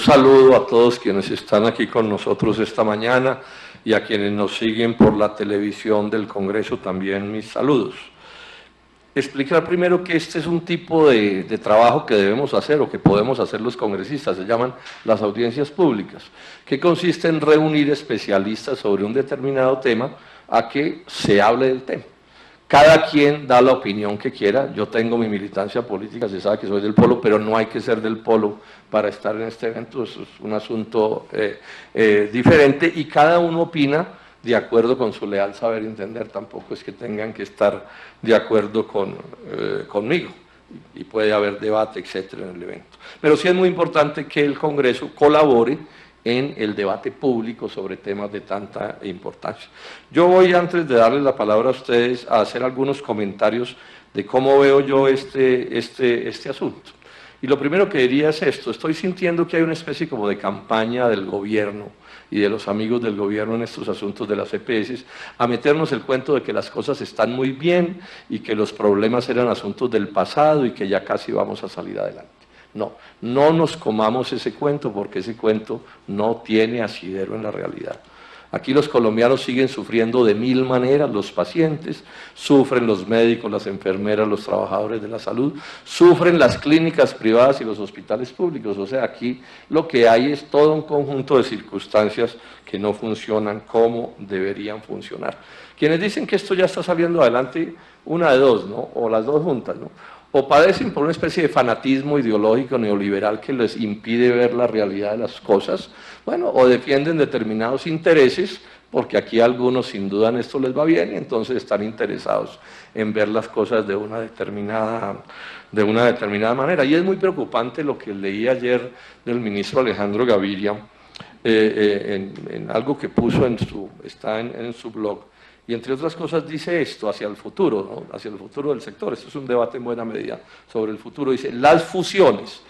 saludo a todos quienes están aquí con nosotros esta mañana y a quienes nos siguen por la televisión del Congreso también mis saludos. Explicar primero que este es un tipo de trabajo que debemos hacer o que podemos hacer los congresistas, se llaman las audiencias públicas, que consiste en reunir especialistas sobre un determinado tema a que se hable del tema. Cada quien da la opinión que quiera. Yo tengo mi militancia política, se sabe que soy del Polo, pero no hay que ser del Polo para estar en este evento, eso es un asunto diferente y cada uno opina de acuerdo con su leal saber entender, tampoco es que tengan que estar de acuerdo conmigo y puede haber debate, etcétera, en el evento. Pero sí es muy importante que el Congreso colabore en el debate público sobre temas de tanta importancia. Yo voy, antes de darles la palabra a ustedes, a hacer algunos comentarios de cómo veo yo este asunto. Y lo primero que diría es esto: estoy sintiendo que hay una especie como de campaña del gobierno y de los amigos del gobierno en estos asuntos de las EPS, a meternos el cuento de que las cosas están muy bien y que los problemas eran asuntos del pasado y que ya casi vamos a salir adelante. No, no nos comamos ese cuento porque ese cuento no tiene asidero en la realidad. Aquí los colombianos siguen sufriendo de mil maneras, los pacientes, sufren los médicos, las enfermeras, los trabajadores de la salud, sufren las clínicas privadas y los hospitales públicos. O sea, aquí lo que hay es todo un conjunto de circunstancias que no funcionan como deberían funcionar. Quienes dicen que esto ya está saliendo adelante, una de dos, ¿no? O las dos juntas, ¿no? O padecen por una especie de fanatismo ideológico neoliberal que les impide ver la realidad de las cosas, bueno, o defienden determinados intereses, porque aquí a algunos sin duda en esto les va bien y entonces están interesados en ver las cosas de una determinada manera. Y es muy preocupante lo que leí ayer del ministro Alejandro Gaviria en algo que puso está en su blog. Y entre otras cosas dice esto, hacia el futuro, ¿no? Hacia el futuro del sector. Esto es un debate en buena medida sobre el futuro. Dice, las fusiones,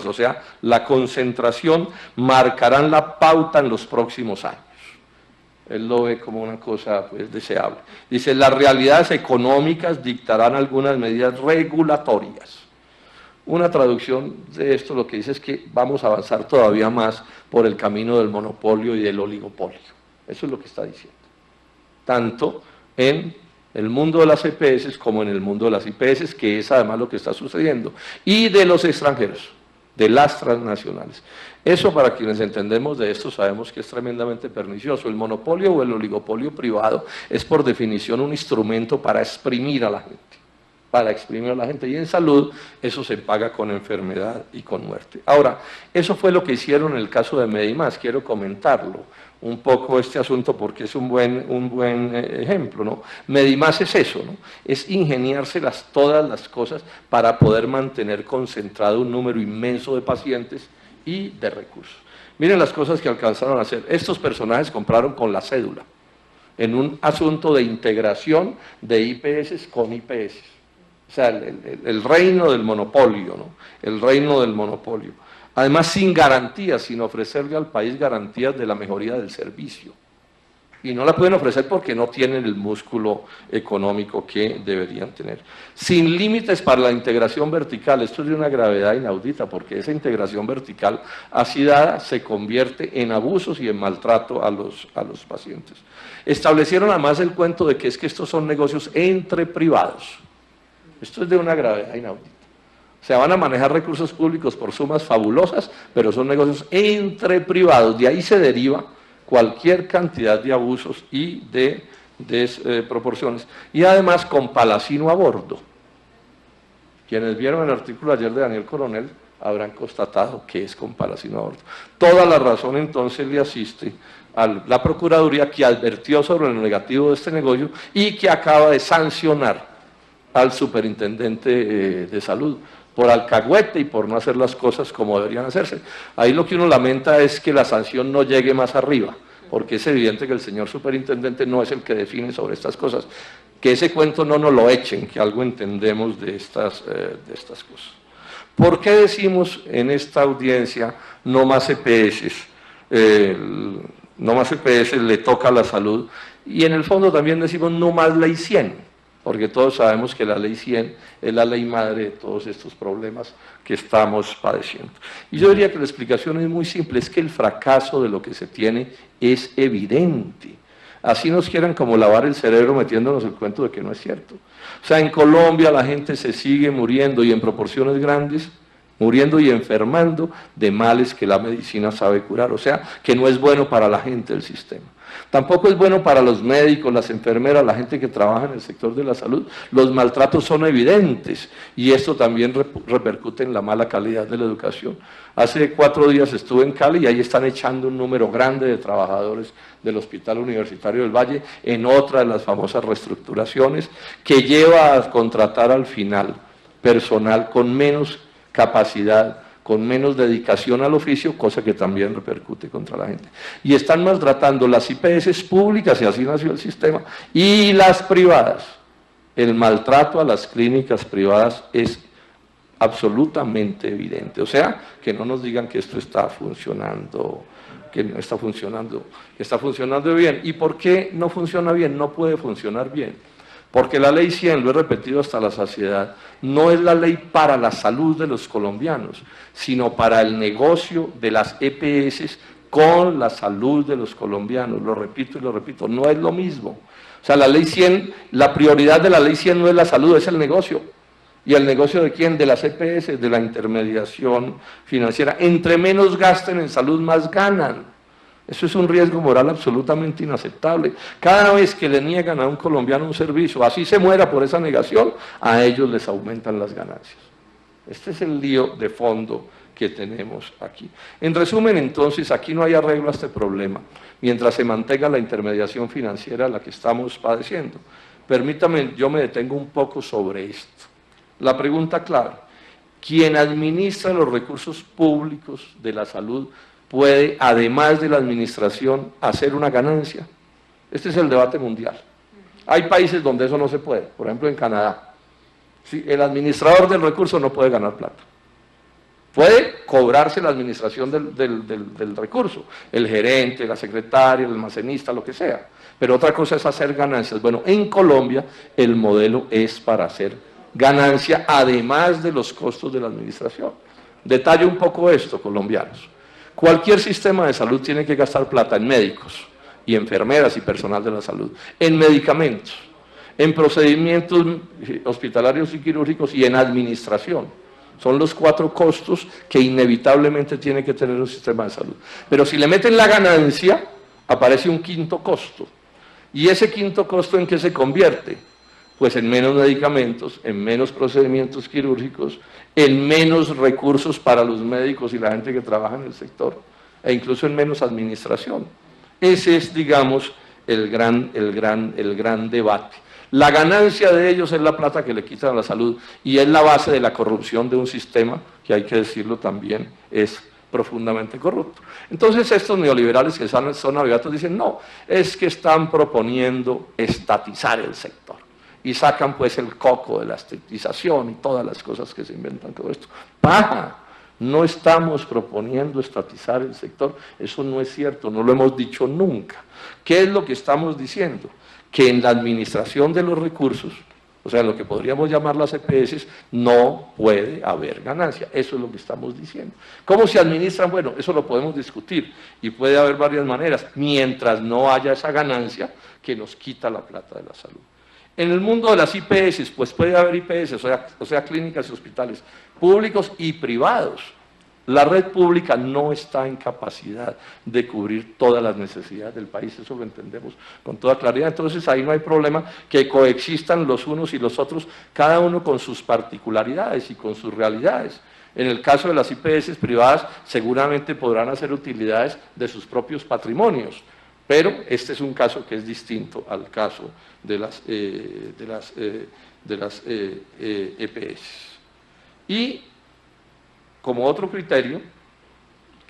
o sea, la concentración marcarán la pauta en los próximos años. Él lo ve como una cosa pues, deseable. Dice, las realidades económicas dictarán algunas medidas regulatorias. Una traducción de esto lo que dice es que vamos a avanzar todavía más por el camino del monopolio y del oligopolio. Eso es lo que está diciendo. Tanto en el mundo de las EPS como en el mundo de las IPS, que es además lo que está sucediendo, y de los extranjeros, de las transnacionales. Eso, para quienes entendemos de esto, sabemos que es tremendamente pernicioso. El monopolio o el oligopolio privado es por definición un instrumento para exprimir a la gente. Y en salud eso se paga con enfermedad y con muerte. Ahora, eso fue lo que hicieron en el caso de Medimás. Quiero comentarlo un poco este asunto porque es un buen ejemplo, ¿no? Medimás es eso, ¿no? Es ingeniárselas todas las cosas para poder mantener concentrado un número inmenso de pacientes y de recursos. Miren las cosas que alcanzaron a hacer. Estos personajes compraron con la cédula en un asunto de integración de IPS con IPS. O sea, el reino del monopolio, ¿no? El reino del monopolio. Además, sin garantías, sin ofrecerle al país garantías de la mejoría del servicio. Y no la pueden ofrecer porque no tienen el músculo económico que deberían tener. Sin límites para la integración vertical. Esto es de una gravedad inaudita, porque esa integración vertical así dada se convierte en abusos y en maltrato a los pacientes. Establecieron además el cuento de que es que estos son negocios entre privados. Esto es de una gravedad inaudita. O sea, van a manejar recursos públicos por sumas fabulosas, pero son negocios entre privados. De ahí se deriva cualquier cantidad de abusos y de desproporciones. Y además con Palacino a bordo. Quienes vieron el artículo ayer de Daniel Coronel habrán constatado que es con Palacino a bordo. Toda la razón entonces le asiste a la Procuraduría, que advirtió sobre lo negativo de este negocio y que acaba de sancionar al superintendente de salud por alcahuete y por no hacer las cosas como deberían hacerse. Ahí lo que uno lamenta es que la sanción no llegue más arriba, porque es evidente que el señor superintendente no es el que define sobre estas cosas. Que ese cuento no nos lo echen, que algo entendemos de estas cosas. ¿Por qué decimos en esta audiencia no más EPS? No más EPS, le toca a la salud, y en el fondo también decimos no más ley 100. porque todos sabemos que la ley 100 es la ley madre de todos estos problemas que estamos padeciendo. Y yo diría que la explicación es muy simple, es que el fracaso de lo que se tiene es evidente. Así nos quieran como lavar el cerebro metiéndonos el cuento de que no es cierto. O sea, en Colombia la gente se sigue muriendo y en proporciones grandes, muriendo y enfermando de males que la medicina sabe curar. O sea, que no es bueno para la gente el sistema. Tampoco es bueno para los médicos, las enfermeras, la gente que trabaja en el sector de la salud. Los maltratos son evidentes y esto también repercute en la mala calidad de la educación. Hace 4 días estuve en Cali y ahí están echando un número grande de trabajadores del Hospital Universitario del Valle en otra de las famosas reestructuraciones que lleva a contratar al final personal con menos capacidad, con menos dedicación al oficio, cosa que también repercute contra la gente. Y están maltratando las IPS públicas, y así nació el sistema, y las privadas. El maltrato a las clínicas privadas es absolutamente evidente. O sea, que no nos digan que esto está funcionando, que no está funcionando, que está funcionando bien. ¿Y por qué no funciona bien? No puede funcionar bien. Porque la ley 100, lo he repetido hasta la saciedad, no es la ley para la salud de los colombianos, sino para el negocio de las EPS con la salud de los colombianos. Lo repito y lo repito, no es lo mismo. O sea, la ley 100, la prioridad de la ley 100 no es la salud, es el negocio. ¿Y el negocio de quién? De las EPS, de la intermediación financiera. Entre menos gasten en salud, más ganan. Eso es un riesgo moral absolutamente inaceptable. Cada vez que le niegan a un colombiano un servicio, así se muera por esa negación, a ellos les aumentan las ganancias. Este es el lío de fondo que tenemos aquí. En resumen, entonces, aquí no hay arreglo a este problema, mientras se mantenga la intermediación financiera a la que estamos padeciendo. Permítame, yo me detengo un poco sobre esto. La pregunta clave, ¿quién administra los recursos públicos de la salud puede, además de la administración, hacer una ganancia? Este es el debate mundial. Hay países donde eso no se puede, por ejemplo en Canadá. Sí, el administrador del recurso no puede ganar plata. Puede cobrarse la administración del recurso, el gerente, la secretaria, el almacenista, lo que sea. Pero otra cosa es hacer ganancias. Bueno, en Colombia el modelo es para hacer ganancia, además de los costos de la administración. Detalle un poco esto, colombianos. Cualquier sistema de salud tiene que gastar plata en médicos y enfermeras y personal de la salud, en medicamentos, en procedimientos hospitalarios y quirúrgicos y en administración. Son los 4 costos que inevitablemente tiene que tener un sistema de salud. Pero si le meten la ganancia, aparece un 5º costo. ¿Y ese 5º costo en qué se convierte? Pues en menos medicamentos, en menos procedimientos quirúrgicos, en menos recursos para los médicos y la gente que trabaja en el sector, e incluso en menos administración. Ese es, digamos, el gran debate. La ganancia de ellos es la plata que le quitan a la salud y es la base de la corrupción de un sistema que, hay que decirlo también, es profundamente corrupto. Entonces estos neoliberales que son abiertos dicen, no, es que están proponiendo estatizar el sector. Y sacan pues el coco de la estatización y todas las cosas que se inventan todo esto. ¡Paja! No estamos proponiendo estatizar el sector, eso no es cierto, no lo hemos dicho nunca. ¿Qué es lo que estamos diciendo? Que en la administración de los recursos, o sea, lo que podríamos llamar las EPS, no puede haber ganancia. Eso es lo que estamos diciendo. ¿Cómo se administran? Bueno, eso lo podemos discutir y puede haber varias maneras, mientras no haya esa ganancia que nos quita la plata de la salud. En el mundo de las IPS, pues puede haber IPS, o sea, clínicas y hospitales públicos y privados. La red pública no está en capacidad de cubrir todas las necesidades del país, eso lo entendemos con toda claridad. Entonces ahí no hay problema que coexistan los unos y los otros, cada uno con sus particularidades y con sus realidades. En el caso de las IPS privadas, seguramente podrán hacer utilidades de sus propios patrimonios, pero este es un caso que es distinto al caso de las EPS. Y como otro criterio,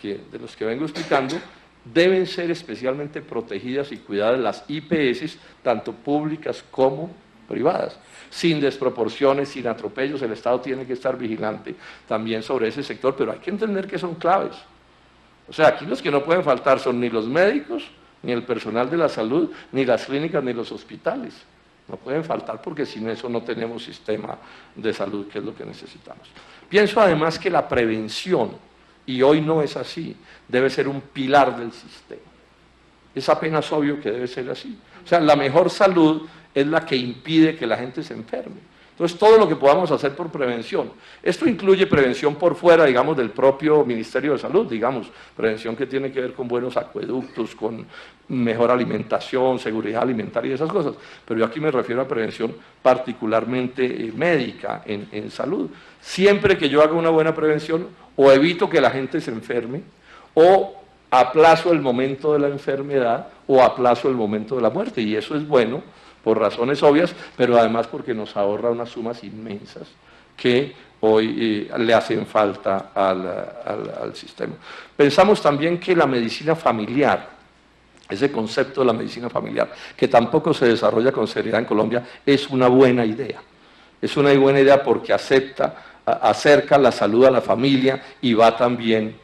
de los que vengo explicando, deben ser especialmente protegidas y cuidadas las IPS, tanto públicas como privadas, sin desproporciones, sin atropellos. El Estado tiene que estar vigilante también sobre ese sector, pero hay que entender que son claves. O sea, aquí los que no pueden faltar son ni los médicos, ni el personal de la salud, ni las clínicas, ni los hospitales. no pueden faltar porque sin eso no tenemos sistema de salud, que es lo que necesitamos. Pienso además que la prevención, y hoy no es así, debe ser un pilar del sistema. Es apenas obvio que debe ser así. O sea, la mejor salud es la que impide que la gente se enferme. Entonces, todo lo que podamos hacer por prevención. Esto incluye prevención por fuera, digamos, del propio Ministerio de Salud, digamos, prevención que tiene que ver con buenos acueductos, con mejor alimentación, seguridad alimentaria y esas cosas. Pero yo aquí me refiero a prevención particularmente médica en salud. Siempre que yo haga una buena prevención, o evito que la gente se enferme, o aplazo el momento de la enfermedad, o aplazo el momento de la muerte, y eso es bueno, por razones obvias, pero además porque nos ahorra unas sumas inmensas que hoy le hacen falta al sistema. Pensamos también que la medicina familiar, ese concepto de la medicina familiar, que tampoco se desarrolla con seriedad en Colombia, es una buena idea. Es una buena idea porque acerca la salud a la familia y va también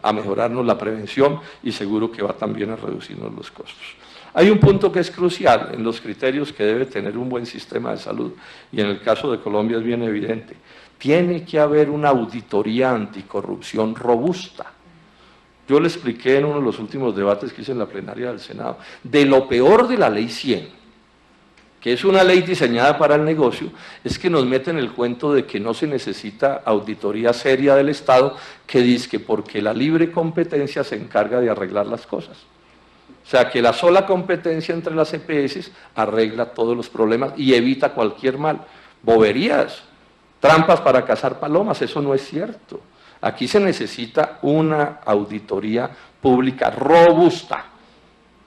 a mejorarnos la prevención y seguro que va también a reducirnos los costos. Hay un punto que es crucial en los criterios que debe tener un buen sistema de salud, y en el caso de Colombia es bien evidente. Tiene que haber una auditoría anticorrupción robusta. Yo le expliqué en uno de los últimos debates que hice en la plenaria del Senado, de lo peor de la Ley 100, que es una ley diseñada para el negocio, es que nos meten el cuento de que no se necesita auditoría seria del Estado, que dice que porque la libre competencia se encarga de arreglar las cosas. O sea, que la sola competencia entre las EPS arregla todos los problemas y evita cualquier mal. Boberías, trampas para cazar palomas, eso no es cierto. Aquí se necesita una auditoría pública robusta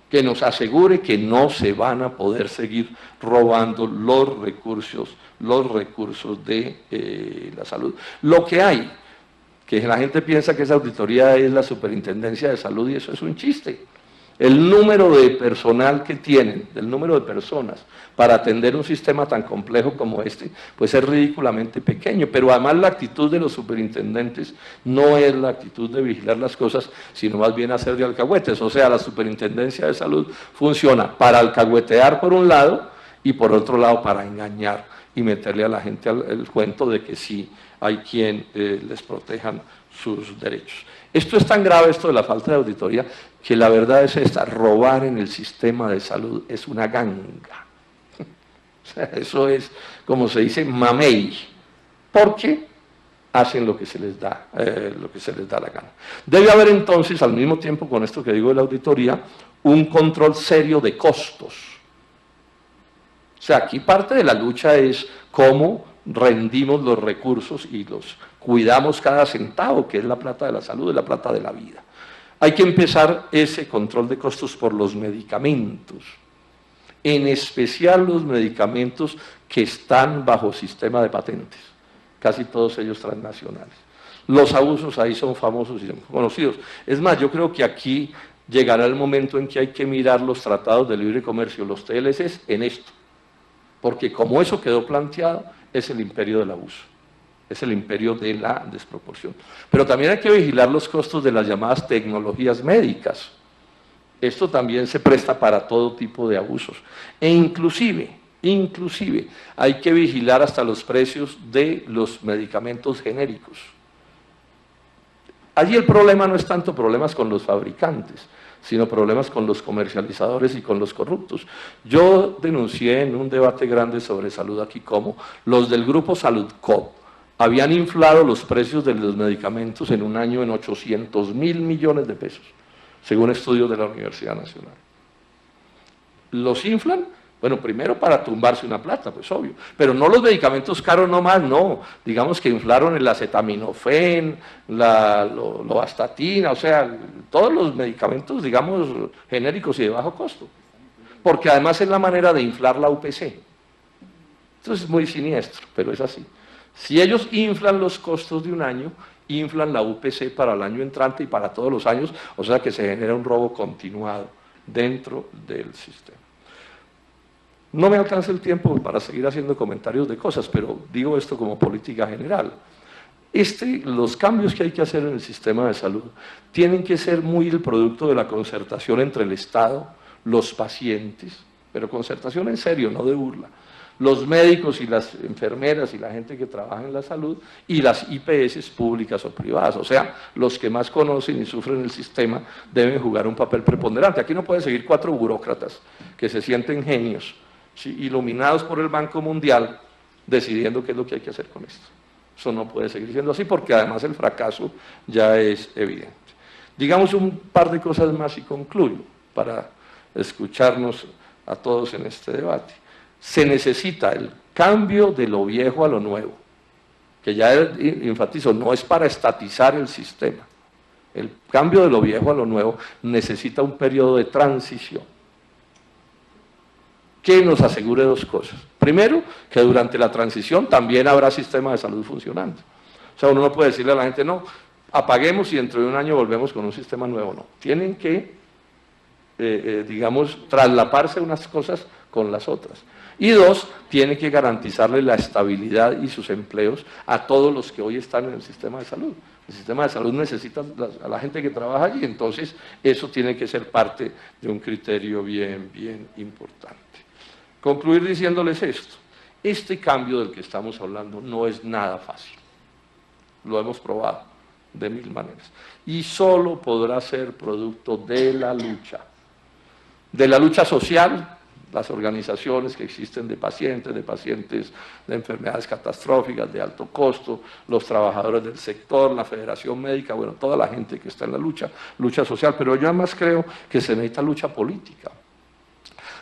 que nos asegure que no se van a poder seguir robando los recursos de la salud. Lo que hay, que la gente piensa que esa auditoría es la Superintendencia de Salud y eso es un chiste. El número de personal que tienen, el número de personas para atender un sistema tan complejo como este, pues es ridículamente pequeño. Pero además la actitud de los superintendentes no es la actitud de vigilar las cosas, sino más bien hacer de alcahuetes. O sea, la Superintendencia de Salud funciona para alcahuetear por un lado y por otro lado para engañar y meterle a la gente el cuento de que sí hay quien les protejan sus derechos. Esto es tan grave, esto de la falta de auditoría, que la verdad es esta: robar en el sistema de salud es una ganga. O sea, eso es, como se dice, mamey, porque hacen lo que se les da, la gana. Debe haber entonces, al mismo tiempo con esto que digo de la auditoría, un control serio de costos. O sea, aquí parte de la lucha es cómo rendimos los recursos y los cuidamos cada centavo, que es la plata de la salud, es la plata de la vida. Hay que empezar ese control de costos por los medicamentos, en especial los medicamentos que están bajo sistema de patentes, casi todos ellos transnacionales. Los abusos ahí son famosos y son conocidos. Es más, yo creo que aquí llegará el momento en que hay que mirar los tratados de libre comercio, los TLCs, en esto, porque como eso quedó planteado, es el imperio del abuso. Es el imperio de la desproporción. Pero también hay que vigilar los costos de las llamadas tecnologías médicas. Esto también se presta para todo tipo de abusos. E inclusive, hay que vigilar hasta los precios de los medicamentos genéricos. Allí el problema no es tanto problemas con los fabricantes, sino problemas con los comercializadores y con los corruptos. Yo denuncié en un debate grande sobre salud aquí cómo los del grupo Saludco habían inflado los precios de los medicamentos en un año en 800.000 millones de pesos, según estudios de la Universidad Nacional. ¿Los inflan? Bueno, primero para tumbarse una plata, pues obvio, pero no los medicamentos caros nomás, no. Digamos que inflaron el acetaminofén, la lovastatina, o sea, todos los medicamentos, digamos, genéricos y de bajo costo, porque además es la manera de inflar la UPC. Esto es muy siniestro, pero es así. Si ellos inflan los costos de un año, inflan la UPC para el año entrante y para todos los años, o sea que se genera un robo continuado dentro del sistema. No me alcanza el tiempo para seguir haciendo comentarios de cosas, pero digo esto como política general. Los cambios que hay que hacer en el sistema de salud tienen que ser muy el producto de la concertación entre el Estado, los pacientes pero concertación en serio, no de burla. Los médicos y las enfermeras y la gente que trabaja en la salud y las IPS públicas o privadas, o sea, los que más conocen y sufren el sistema deben jugar un papel preponderante. Aquí no pueden seguir 4 burócratas que se sienten genios, ¿sí?, iluminados por el Banco Mundial, decidiendo qué es lo que hay que hacer con esto. Eso no puede seguir siendo así porque además el fracaso ya es evidente. Digamos un par de cosas más y concluyo para escucharnos a todos en este debate. Se necesita el cambio de lo viejo a lo nuevo, que ya enfatizo, no es para estatizar el sistema. El cambio de lo viejo a lo nuevo necesita un periodo de transición que nos asegure 2 cosas. Primero, que durante la transición también habrá sistema de salud funcionando. O sea, uno no puede decirle a la gente, no, apaguemos y dentro de un año volvemos con un sistema nuevo. No, tienen que, digamos, traslaparse unas cosas con las otras. Y 2, tiene que garantizarle la estabilidad y sus empleos a todos los que hoy están en el sistema de salud. El sistema de salud necesita a la gente que trabaja allí, entonces eso tiene que ser parte de un criterio bien importante. Concluir diciéndoles esto: este cambio del que estamos hablando no es nada fácil, lo hemos probado de 1000 maneras, y solo podrá ser producto de la lucha social, las organizaciones que existen de pacientes de enfermedades catastróficas, de alto costo, los trabajadores del sector, la Federación Médica, bueno, toda la gente que está en la lucha social, pero yo además creo que se necesita lucha política.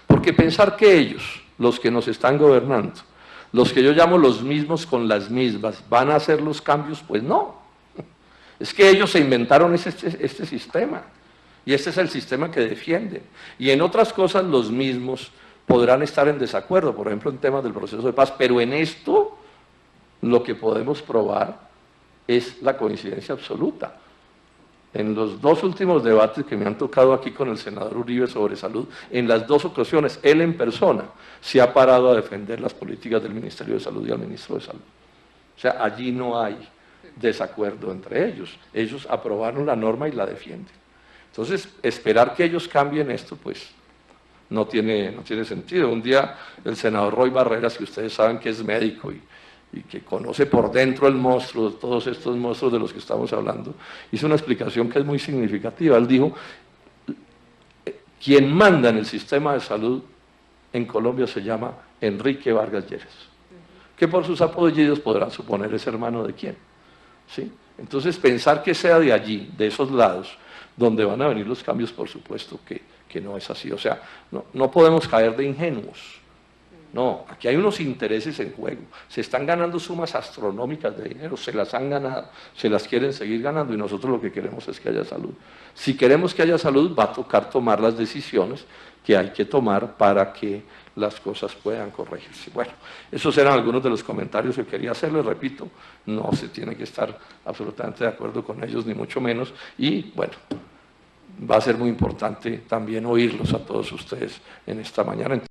Porque pensar que ellos, los que nos están gobernando, los que yo llamo los mismos con las mismas, van a hacer los cambios, pues no. Es que ellos se inventaron este sistema. Y este es el sistema que defienden. Y en otras cosas los mismos podrán estar en desacuerdo, por ejemplo en temas del proceso de paz, pero en esto lo que podemos probar es la coincidencia absoluta. En los 2 últimos debates que me han tocado aquí con el senador Uribe sobre salud, en las 2 ocasiones, él en persona se ha parado a defender las políticas del Ministerio de Salud y al Ministro de Salud. O sea, allí no hay desacuerdo entre ellos. Ellos aprobaron la norma y la defienden. Entonces, esperar que ellos cambien esto, pues, no tiene sentido. Un día el senador Roy Barreras, que ustedes saben que es médico y que conoce por dentro el monstruo, todos estos monstruos de los que estamos hablando, hizo una explicación que es muy significativa. Él dijo, quien manda en el sistema de salud en Colombia se llama Enrique Vargas Lleras, que por sus apellidos podrán suponer es hermano de quién, ¿sí? Entonces, pensar que sea de allí, de esos lados, donde van a venir los cambios, por supuesto que no es así. O sea, no podemos caer de ingenuos. No, aquí hay unos intereses en juego. Se están ganando sumas astronómicas de dinero, se las han ganado, se las quieren seguir ganando y nosotros lo que queremos es que haya salud. Si queremos que haya salud, va a tocar tomar las decisiones que hay que tomar para que las cosas puedan corregirse. Bueno, esos eran algunos de los comentarios que quería hacerles. Repito, no se tiene que estar absolutamente de acuerdo con ellos, ni mucho menos, y bueno, va a ser muy importante también oírlos a todos ustedes en esta mañana.